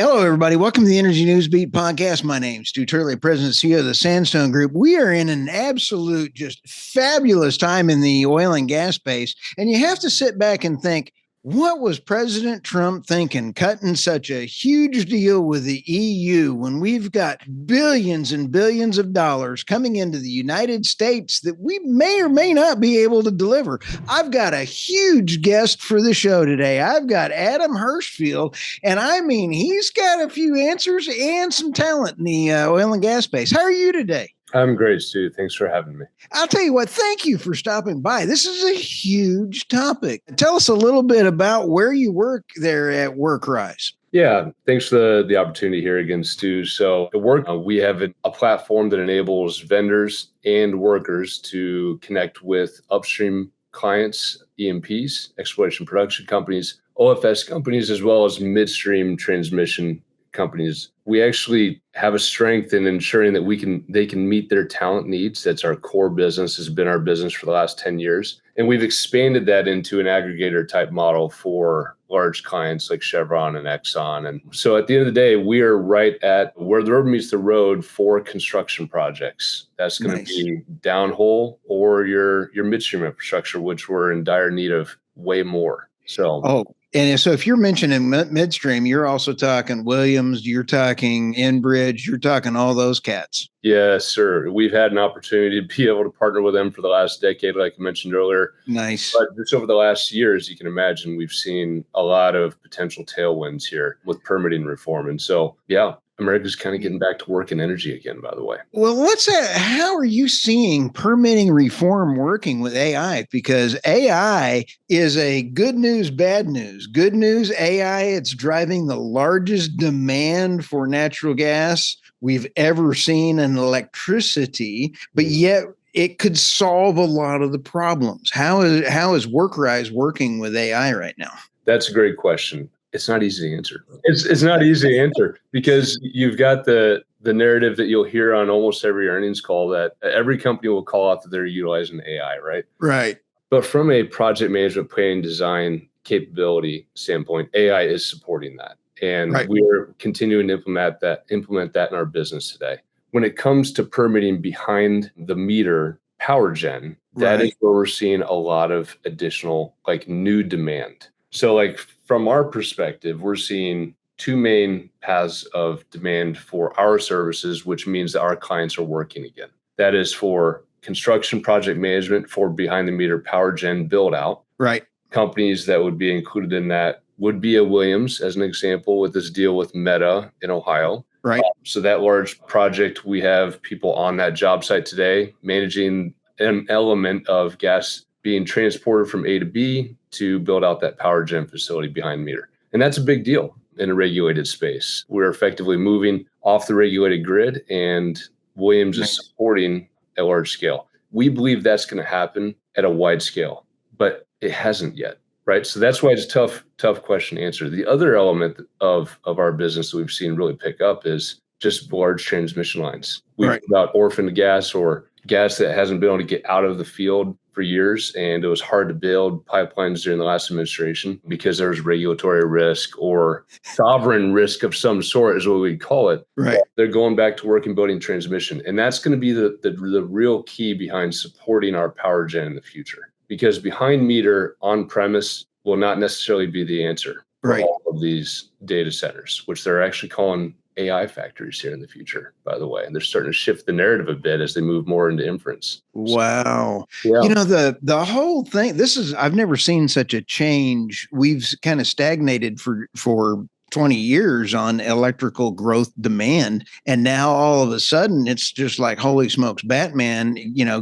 Hello, everybody. Welcome to the Energy Newsbeat podcast. My name's Stu Turley, President and CEO of the Sandstone Group. We are in an absolute, just fabulous time in the oil and gas space. And you have to sit back and think, what was President Trump thinking, cutting such a huge deal with the EU when we've got billions and billions of dollars coming into the United States that we may or may not be able to deliver? I've got a huge guest for the show today. I've got Adam Hirschfeld, and I mean, he's got a few answers and some talent in the oil and gas space. How are you today? I'm great, Stu. Thanks for having me. I'll tell you what, thank you for stopping by. This is a huge topic. Tell us a little bit about where you work there at Workrise. Yeah, thanks for the opportunity here again, Stu. So at work, we have a platform that enables vendors and workers to connect with upstream clients, E&Ps, exploration production companies, OFS companies, as well as midstream transmission companies. We actually have a strength in ensuring that they can meet their talent needs. That's our core business, has been our business for the last 10 years. And we've expanded that into an aggregator type model for large clients like Chevron and Exxon. And so at the end of the day, we are right at where the rubber meets the road for construction projects. That's going to be downhole or your midstream infrastructure, which we're in dire need of way more. And so if you're mentioning midstream, you're also talking Williams, you're talking Enbridge, you're talking all those cats. Yes, sir. We've had an opportunity to be able to partner with them for the last decade, like I mentioned earlier. Nice. But just over the last years, you can imagine we've seen a lot of potential tailwinds here with permitting reform. And so, yeah, America's kind of getting back to work in energy again, by the way. Well, how are you seeing permitting reform working with AI? Because AI is a good news, bad news. Good news, AI, it's driving the largest demand for natural gas we've ever seen in electricity, but yet it could solve a lot of the problems. How is Workrise working with AI right now? That's a great question. It's not easy to answer. It's not easy to answer because you've got the narrative that you'll hear on almost every earnings call that every company will call out that they're utilizing AI, right? Right. But from a project management planning design capability standpoint, AI is supporting that. And we're continuing to implement that in our business today. When it comes to permitting behind the meter power gen, that is where we're seeing a lot of additional new demand. So from our perspective, we're seeing two main paths of demand for our services, which means that our clients are working again. That is for construction project management for behind the meter power gen build out. Right. Companies that would be included in that would be a Williams, as an example, with this deal with Meta in Ohio. Right. So that large project, we have people on that job site today managing an element of gas being transported from A to B to build out that power gen facility behind meter. And that's a big deal in a regulated space. We're effectively moving off the regulated grid, and Williams is supporting a large scale. We believe that's going to happen at a wide scale, but it hasn't yet, right? So that's why it's a tough question to answer. The other element of our business that we've seen really pick up is just large transmission lines. We've got orphaned gas or gas that hasn't been able to get out of the field for years, and it was hard to build pipelines during the last administration because there was regulatory risk or sovereign risk of some sort, is what we call it. Right. They're going back to work and building transmission, and that's going to be the real key behind supporting our power gen in the future. Because behind meter on premise will not necessarily be the answer for all of these data centers, which they're actually calling AI factories here in the future, by the way. And they're starting to shift the narrative a bit as they move more into inference. Wow. Yeah. You know, the whole thing, I've never seen such a change. We've kind of stagnated for 20 years on electrical growth demand. And now all of a sudden it's just like, holy smokes, Batman,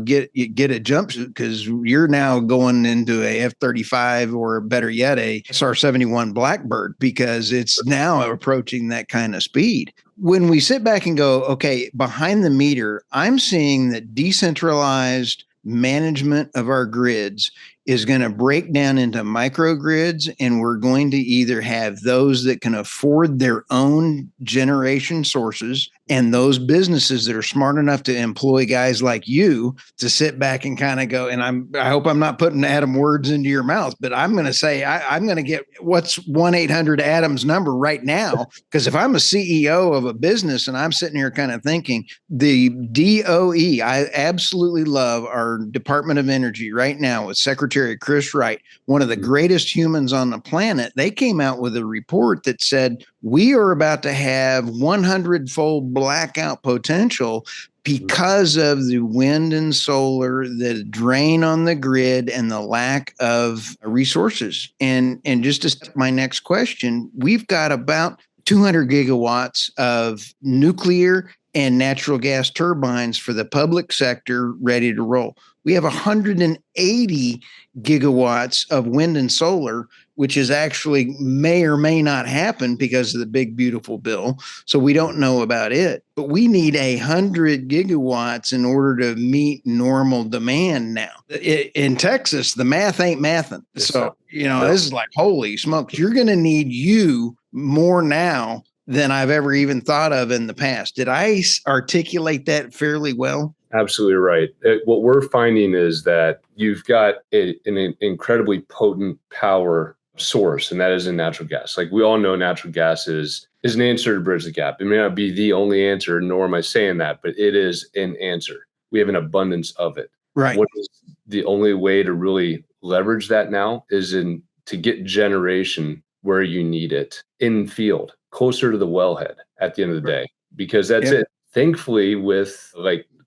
get a jumpsuit because you're now going into a F-35 or better yet, a SR-71 Blackbird because it's now approaching that kind of speed. When we sit back and go, okay, behind the meter, I'm seeing that decentralized management of our grids is going to break down into microgrids, and we're going to either have those that can afford their own generation sources and those businesses that are smart enough to employ guys like you to sit back and kind of go, and I hope I'm not putting Adam words into your mouth, but I'm going to say I'm going to get what's 1-800-ADAM's number right now, because if I'm a CEO of a business and I'm sitting here kind of thinking, the DOE, I absolutely love our Department of Energy right now with Secretary Chris Wright, one of the greatest humans on the planet. They came out with a report that said we are about to have 100-fold blackout potential because of the wind and solar, the drain on the grid, and the lack of resources. And just to step my next question, we've got about 200 gigawatts of nuclear and natural gas turbines for the public sector ready to roll. We have 180 gigawatts of wind and solar, which is actually may or may not happen because of the big, beautiful bill. So we don't know about it, but we need 100 gigawatts in order to meet normal demand now. In Texas, the math ain't mathing. So, this is like, holy smokes, you're going to need you more now than I've ever even thought of in the past. Did I articulate that fairly well? Absolutely right. What we're finding is that you've got an incredibly potent power source, and that is in natural gas. Like we all know, natural gas is an answer to bridge the gap. It may not be the only answer, nor am I saying that, but it is an answer. We have an abundance of it. Right. What is the only way to really leverage that now is to get generation where you need it in field, closer to the wellhead at the end of the day, because that's it. Thankfully, with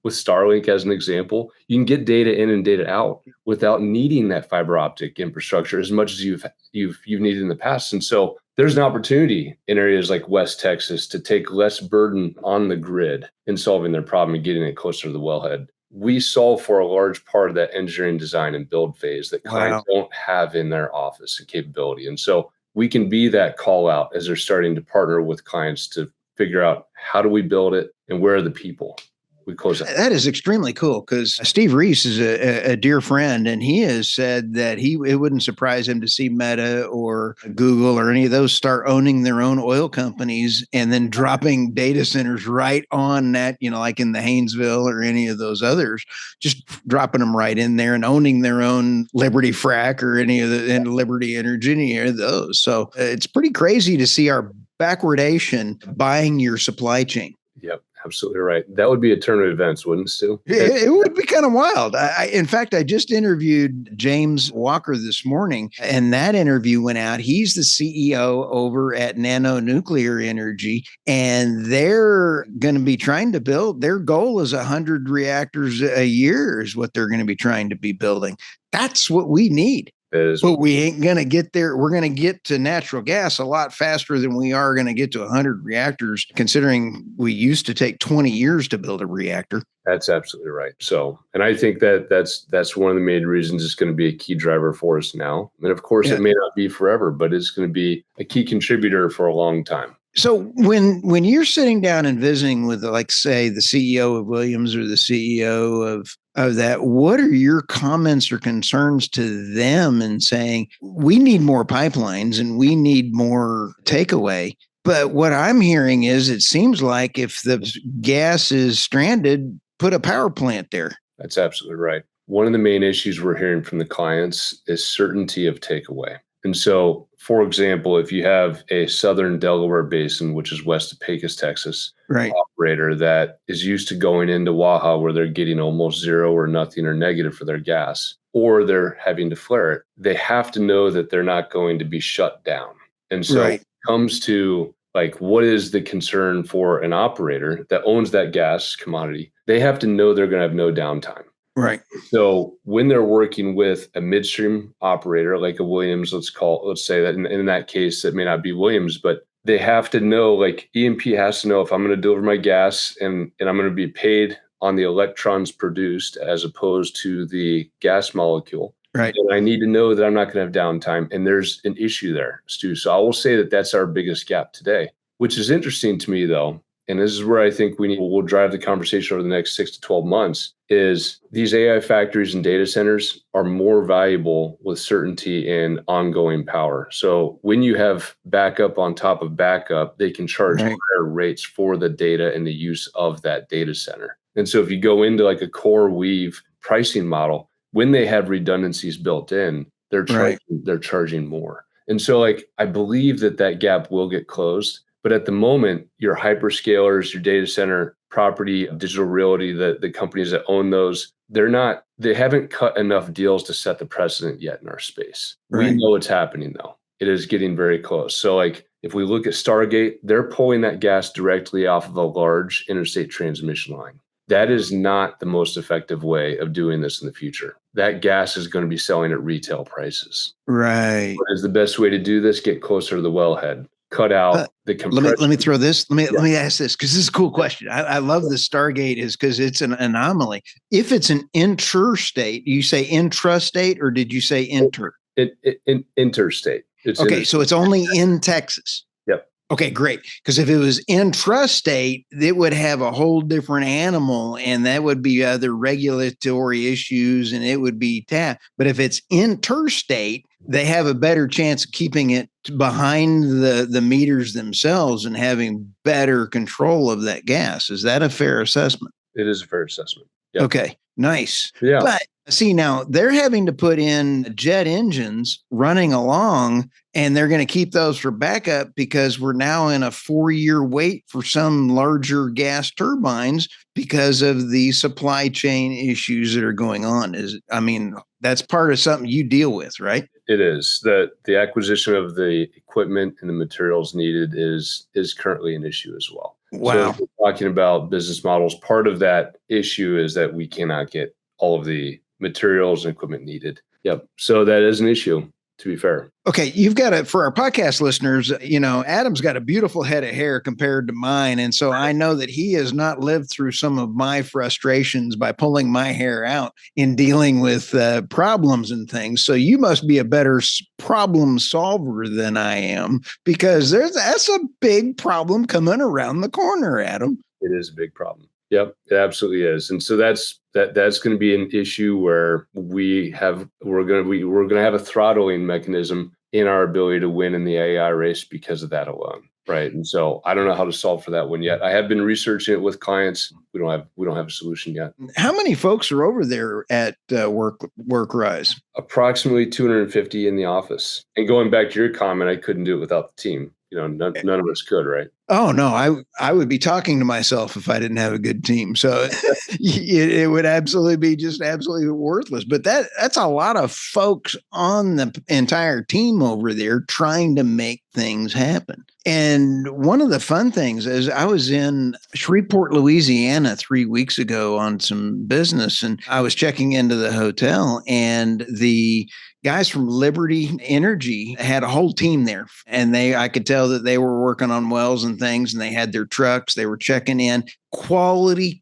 Starlink as an example, you can get data in and data out without needing that fiber optic infrastructure as much as you've needed in the past. And so there's an opportunity in areas like West Texas to take less burden on the grid in solving their problem and getting it closer to the wellhead. We solve for a large part of that engineering, design, and build phase that clients don't have in their office and capability. And so we can be that call out as they're starting to partner with clients to figure out how do we build it and where are the people. We close that. That is extremely cool, because Steve Reese is a dear friend, and he has said that it wouldn't surprise him to see Meta or Google or any of those start owning their own oil companies and then dropping data centers right on that, like in the Haynesville or any of those others, just dropping them right in there and owning their own Liberty Frac or any of the and Liberty Energy, any of those. So it's pretty crazy to see our backwardation buying your supply chain. Yep. Absolutely right. That would be a turn of events, wouldn't it, Stu? It would be kind of wild. In fact, I just interviewed James Walker this morning, and that interview went out. He's the CEO over at Nano Nuclear Energy, and they're going to be trying to build. Their goal is 100 reactors a year is what they're going to be trying to be building. That's what we need. But we ain't going to get there. We're going to get to natural gas a lot faster than we are going to get to 100 reactors, considering we used to take 20 years to build a reactor. That's absolutely right. So, and I think that's one of the main reasons it's going to be a key driver for us now. And of course, it may not be forever, but it's going to be a key contributor for a long time. So when you're sitting down and visiting with, like, say, the CEO of Williams or the CEO of that, what are your comments or concerns to them in saying, we need more pipelines and we need more takeaway? But what I'm hearing is it seems like if the gas is stranded, put a power plant there. That's absolutely right. One of the main issues we're hearing from the clients is certainty of takeaway. And so, for example, if you have a southern Delaware Basin, which is west of Pecos, Texas, operator that is used to going into Waha where they're getting almost zero or nothing or negative for their gas, or they're having to flare it, they have to know that they're not going to be shut down. And so it comes to, like, what is the concern for an operator that owns that gas commodity? They have to know they're going to have no downtime. Right. So when they're working with a midstream operator like a Williams, let's say that in that case, it may not be Williams, but they have to know, like E&P has to know, if I'm going to deliver my gas and I'm going to be paid on the electrons produced as opposed to the gas molecule. Right. And I need to know that I'm not going to have downtime. And there's an issue there, Stu. So I will say that that's our biggest gap today, which is interesting to me, though. and this is where I think we'll drive the conversation over the next 6 to 12 months, is these AI factories and data centers are more valuable with certainty and ongoing power. So when you have backup on top of backup, they can charge higher rates for the data and the use of that data center. And so if you go into like a core weave pricing model, when they have redundancies built in, they're charging more. And so like, I believe that gap will get closed. But at the moment, your hyperscalers, your data center property, Digital Realty, the companies that own those, they haven't cut enough deals to set the precedent yet in our space. We know it's happening though. It is getting very close. So like if we look at Stargate, they're pulling that gas directly off of a large interstate transmission line. That is not the most effective way of doing this in the future. That gas is going to be selling at retail prices. Right. What is the best way to do this? Get closer to the wellhead. Cut out the compression. Let me throw this. Let me ask this, because this is a cool question. I love the Stargate is because it's an anomaly. If it's an interstate, you say intrastate or did you say inter? Interstate. Okay, so it's only in Texas. Yep. Okay, great. Because if it was intrastate, it would have a whole different animal, and that would be other regulatory issues, and it would be tapped. But if it's interstate, they have a better chance of keeping it behind the meters themselves and having better control of that gas. Is that a fair assessment? It is a fair assessment. Yep. Okay, nice. Yeah. But see, now they're having to put in jet engines running along, and they're going to keep those for backup because we're now in a 4-year wait for some larger gas turbines because of the supply chain issues that are going on. That's part of something you deal with, right? It is. The acquisition of the equipment and the materials needed is currently an issue as well. Wow. So if we're talking about business models, part of that issue is that we cannot get all of the materials and equipment needed. Yep. So that is an issue, to be fair. Okay, you've got for our podcast listeners, Adam's got a beautiful head of hair compared to mine. And so I know that he has not lived through some of my frustrations by pulling my hair out in dealing with problems and things. So you must be a better problem solver than I am, because that's a big problem coming around the corner, Adam. It is a big problem. Yep, it absolutely is. And so that's going to be an issue where we're going to have a throttling mechanism in our ability to win in the AI race because of that alone. Right. And so I don't know how to solve for that one yet. I have been researching it with clients. We don't have a solution yet. How many folks are over there at Workrise? Approximately 250 in the office. And going back to your comment, I couldn't do it without the team. None of us could, right? Oh, no, I would be talking to myself if I didn't have a good team. So it would absolutely be just absolutely worthless. But that's a lot of folks on the entire team over there trying to make things happen. And one of the fun things is I was in Shreveport, Louisiana 3 weeks ago on some business, and I was checking into the hotel, and the guys from Liberty Energy had a whole team there, and I could tell that they were working on wells and things, and they had their trucks. They were checking in. Quality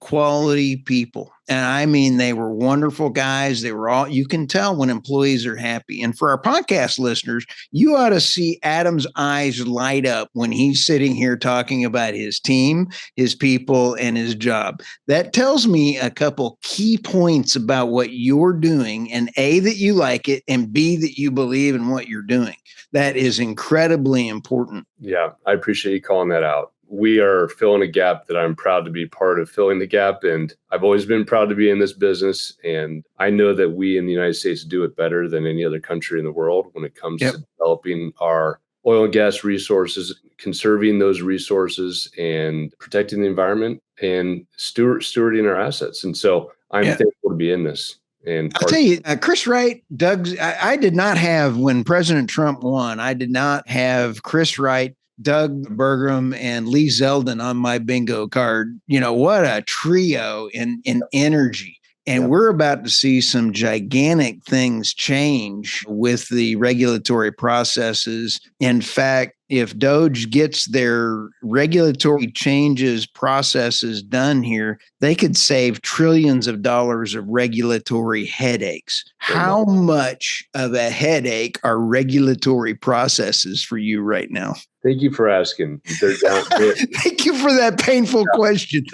people. And I mean, they were wonderful guys. You can tell when employees are happy. And for our podcast listeners, you ought to see Adam's eyes light up when he's sitting here talking about his team, his people, and his job. That tells me a couple key points about what you're doing, and A, that you like it, and B, that you believe in what you're doing. That is incredibly important. Yeah, I appreciate you calling that out. We are filling a gap that I'm proud to be part of filling the gap. And I've always been proud to be in this business. And I know that we in the United States do it better than any other country in the world when it comes to developing our oil and gas resources, conserving those resources, and protecting the environment and stewarding our assets. And so I'm thankful to be in this. And I'll tell you, Chris Wright, I did not have, when President Trump won, I did not have Chris Wright, Doug Burgum, and Lee Zeldin on my bingo card. What a trio in energy. And we're about to see some gigantic things change with the regulatory processes. In fact, if DOGE gets their regulatory changes processes done here, they could save trillions of dollars of regulatory headaches. How much of a headache are regulatory processes for you right now? Thank you for asking. They're down. Thank you for that painful question.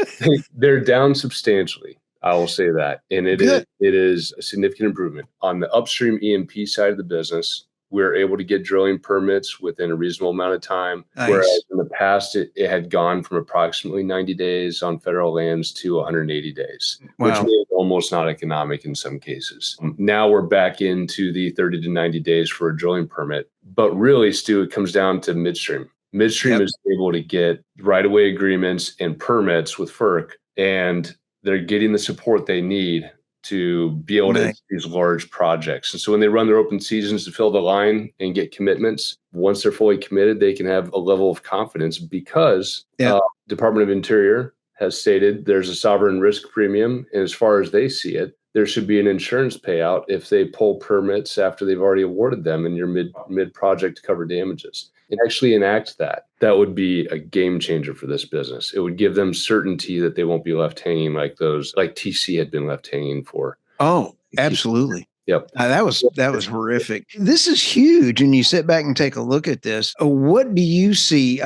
They're down substantially. I will say that. And it is a significant improvement. On the upstream E&P side of the business, we're able to get drilling permits within a reasonable amount of time. Nice. Whereas in the past, it had gone from approximately 90 days on federal lands to 180 days, which made it almost not economic in some cases. Now we're back into the 30 to 90 days for a drilling permit. But really, Stu, it comes down to Midstream. Midstream is able to get right-of-way agreements and permits with FERC, and they're getting the support they need to be able to do these large projects. And so when they run their open seasons to fill the line and get commitments, once they're fully committed, they can have a level of confidence because Department of Interior has stated there's a sovereign risk premium. And as far as they see it, there should be an insurance payout if they pull permits after they've already awarded them in your mid-project to cover damages. And actually enact that. That would be a game changer for this business. It would give them certainty that they won't be left hanging like TC had been left hanging for. Oh, absolutely. Yep. That was horrific. This is huge. And you sit back and take a look at this. What do you see?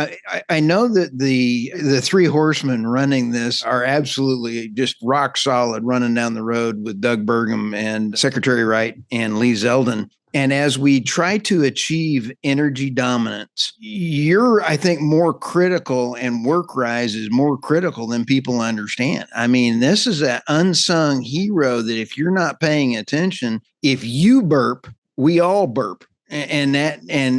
I know that the three horsemen running this are absolutely just rock solid running down the road with Doug Burgum and Secretary Wright and Lee Zeldin. And as we try to achieve energy dominance, you're, I think, more critical, and Workrise is more critical than people understand. I mean, this is an unsung hero that if you're not paying attention, if you burp, we all burp. And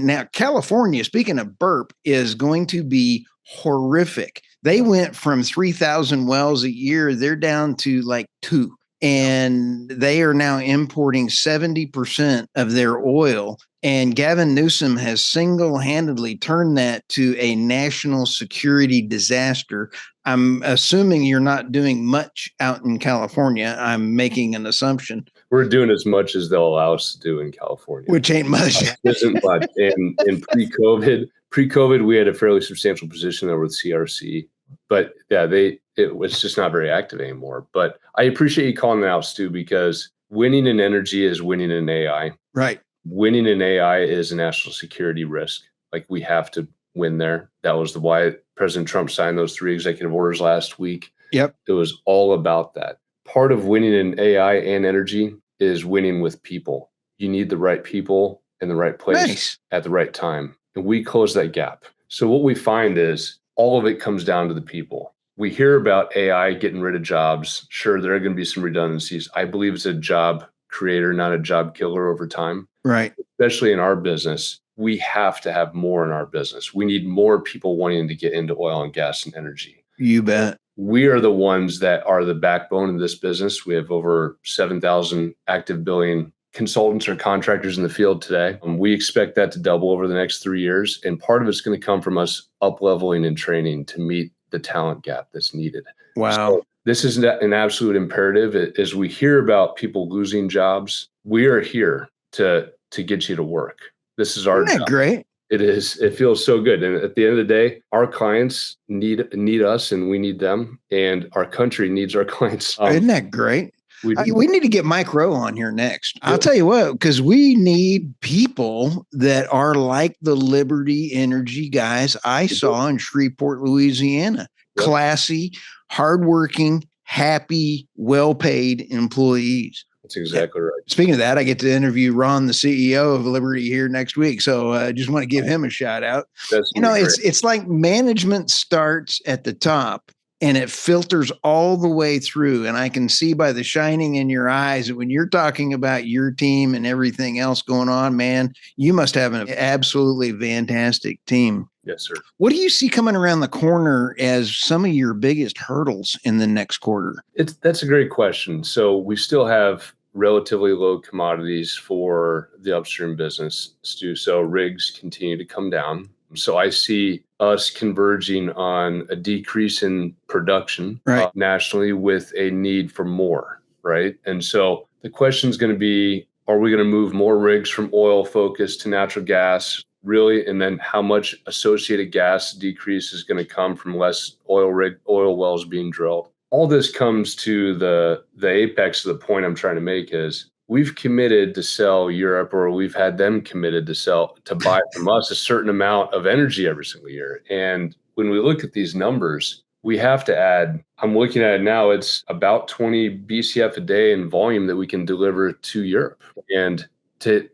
now California, speaking of burp, is going to be horrific. They went from 3,000 wells a year, they're down to like 2. And they are now importing 70% of their oil. And Gavin Newsom has single-handedly turned that to a national security disaster. I'm assuming you're not doing much out in California. I'm making an assumption. We're doing as much as they'll allow us to do in California. Which ain't much. Isn't much. And in pre-COVID, we had a fairly substantial position there with CRC. But yeah, it was just not very active anymore. But I appreciate you calling that out, Stu, because winning in energy is winning in AI. Right. Winning in AI is a national security risk. Like, we have to win there. That was why President Trump signed those 3 executive orders last week. Yep. It was all about that. Part of winning in AI and energy is winning with people. You need the right people in the right place at the right time. And we close that gap. So what we find is all of it comes down to the people. We hear about AI getting rid of jobs. Sure, there are going to be some redundancies. I believe it's a job creator, not a job killer over time. Right. Especially in our business, we have to have more in our business. We need more people wanting to get into oil and gas and energy. You bet. We are the ones that are the backbone of this business. We have over 7,000 active billing consultants or contractors in the field today. We expect that to double over the next 3 years. And part of it's going to come from us up-leveling and training to meet the talent gap that's needed. Wow. So this is an absolute imperative. As we hear about people losing jobs, we are here to get you to work. This is our Isn't that job. Great? It is. It feels so good. And at the end of the day, our clients need us and we need them. And our country needs our clients. Isn't that great? We need to get Mike Rowe on here next. I'll tell you what, because we need people that are like the Liberty Energy guys I saw in Shreveport, Louisiana. Yep. Classy, hardworking, happy, well-paid employees. That's exactly right. Speaking of that, I get to interview Ron, the CEO of Liberty, here next week. So I just want to give him a shout out. That's it's like management starts at the top and it filters all the way through. And I can see by the shining in your eyes that when you're talking about your team and everything else going on, man, you must have an absolutely fantastic team. Yes, sir. What do you see coming around the corner as some of your biggest hurdles in the next quarter? That's a great question. So we still have relatively low commodities for the upstream business, Stu. So rigs continue to come down. So I see us converging on a decrease in production nationally with a need for more, right? And so the question is going to be, are we going to move more rigs from oil focus to natural gas? Really? And then how much associated gas decrease is going to come from less oil wells being drilled? All this comes to the apex of the point I'm trying to make is we've committed to sell Europe, or we've had them committed to buy from us a certain amount of energy every single year. And when we look at these numbers, we have to add, I'm looking at it now, it's about 20 BCF a day in volume that we can deliver to Europe. And to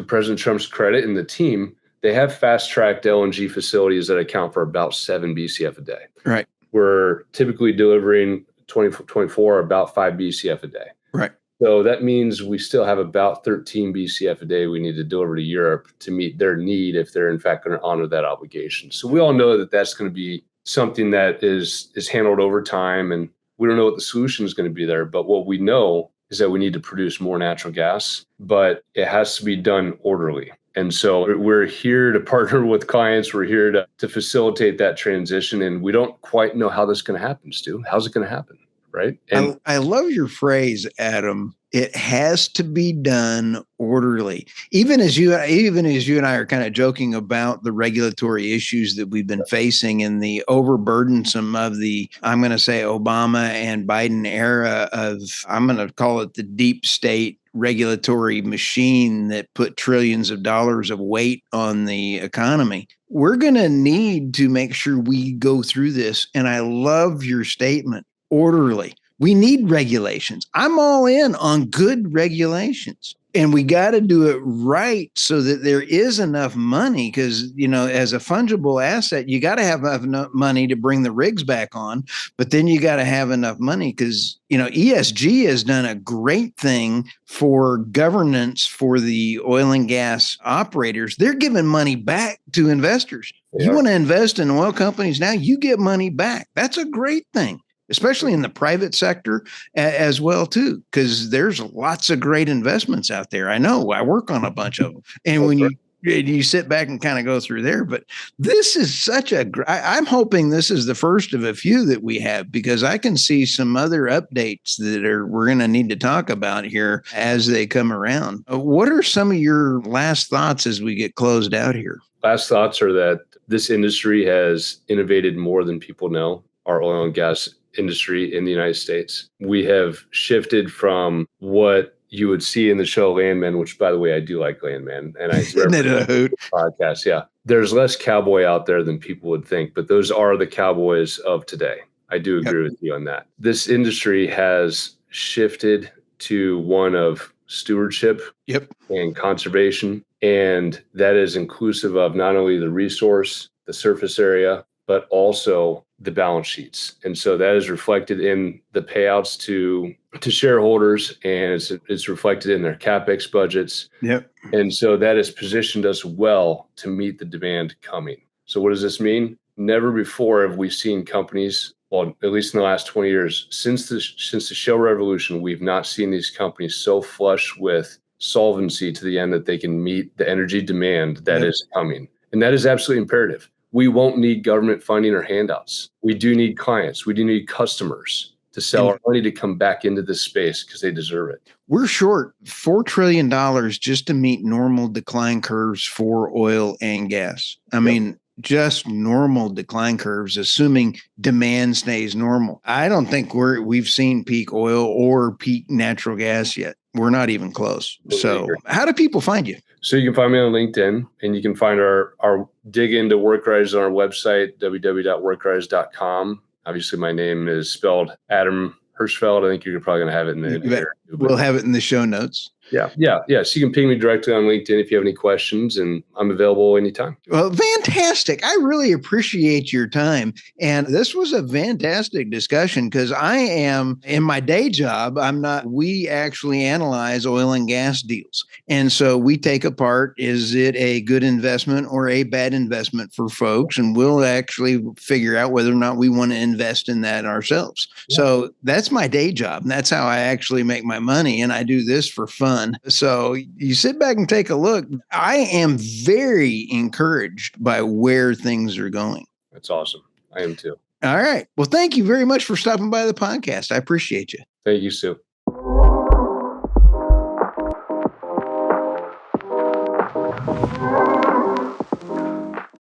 President Trump's credit and the team, they have fast-tracked LNG facilities that account for about 7 BCF a day. Right. We're typically delivering 2024 about 5 BCF a day. Right. So that means we still have about 13 BCF a day we need to deliver to Europe to meet their need if they're in fact going to honor that obligation. So we all know that that's going to be something that is handled over time, and we don't know what the solution is going to be there. But what we know is that we need to produce more natural gas, but it has to be done orderly. And so we're here to partner with clients. We're here to facilitate that transition. And we don't quite know how this is going to happen, Stu. How's it going to happen? Right. And I love your phrase, Adam. It has to be done orderly. Even as you and I are kind of joking about the regulatory issues that we've been facing and the overburdensome of the, I'm going to say, Obama and Biden era of, I'm going to call it the deep state regulatory machine that put trillions of dollars of weight on the economy. We're going to need to make sure we go through this. And I love your statement, orderly. We need regulations. I'm all in on good regulations. And we got to do it right so that there is enough money because, as a fungible asset, you got to have enough money to bring the rigs back on. But then you got to have enough money because, ESG has done a great thing for governance for the oil and gas operators. They're giving money back to investors. You want to invest in oil companies now, you get money back. That's a great thing, especially in the private sector as well, too, because there's lots of great investments out there. I know I work on a bunch of them. And when you sit back and kind of go through there, but this is I'm hoping this is the first of a few that we have, because I can see some other updates that we're going to need to talk about here as they come around. What are some of your last thoughts as we get closed out here? Last thoughts are that this industry has innovated more than people know. Our oil and gas industry in the United States. We have shifted from what you would see in the show Landman, which, by the way, I do like Landman, and I Isn't it a hoot? Podcast. Yeah, there's less cowboy out there than people would think, but those are the cowboys of today. I do agree with you on that. This industry has shifted to one of stewardship and conservation, and that is inclusive of not only the resource, the surface area, but also the balance sheets. And so that is reflected in the payouts to shareholders, and it's reflected in their CapEx budgets. Yep. And so that has positioned us well to meet the demand coming. So what does this mean? Never before have we seen companies, well, at least in the last 20 years, since the shale revolution, we've not seen these companies so flush with solvency to the end that they can meet the energy demand that is coming. And that is absolutely imperative. We won't need government funding or handouts. We do need clients. We do need customers to sell our money to come back into this space because they deserve it. We're short $4 trillion just to meet normal decline curves for oil and gas. I mean, just normal decline curves, assuming demand stays normal. I don't think we've seen peak oil or peak natural gas yet. We're not even close. So how do people find you? So you can find me on LinkedIn, and you can find our dig into Workrise on our website, www.workrise.com. Obviously, my name is spelled Adam Hirschfeld. I think you're probably going to have it in the We'll have it in the show notes. Yeah. So you can ping me directly on LinkedIn if you have any questions, and I'm available anytime. Well, fantastic. I really appreciate your time. And this was a fantastic discussion because I am in my day job. We actually analyze oil and gas deals. And so we take apart, is it a good investment or a bad investment for folks? And we'll actually figure out whether or not we want to invest in that ourselves. Yeah. So that's my day job. And that's how I actually make my money. And I do this for fun. So you sit back and take a look. I am very encouraged by where things are going. That's awesome. I am too. All right. Well, thank you very much for stopping by the podcast. I appreciate you. Thank you, Stu. you.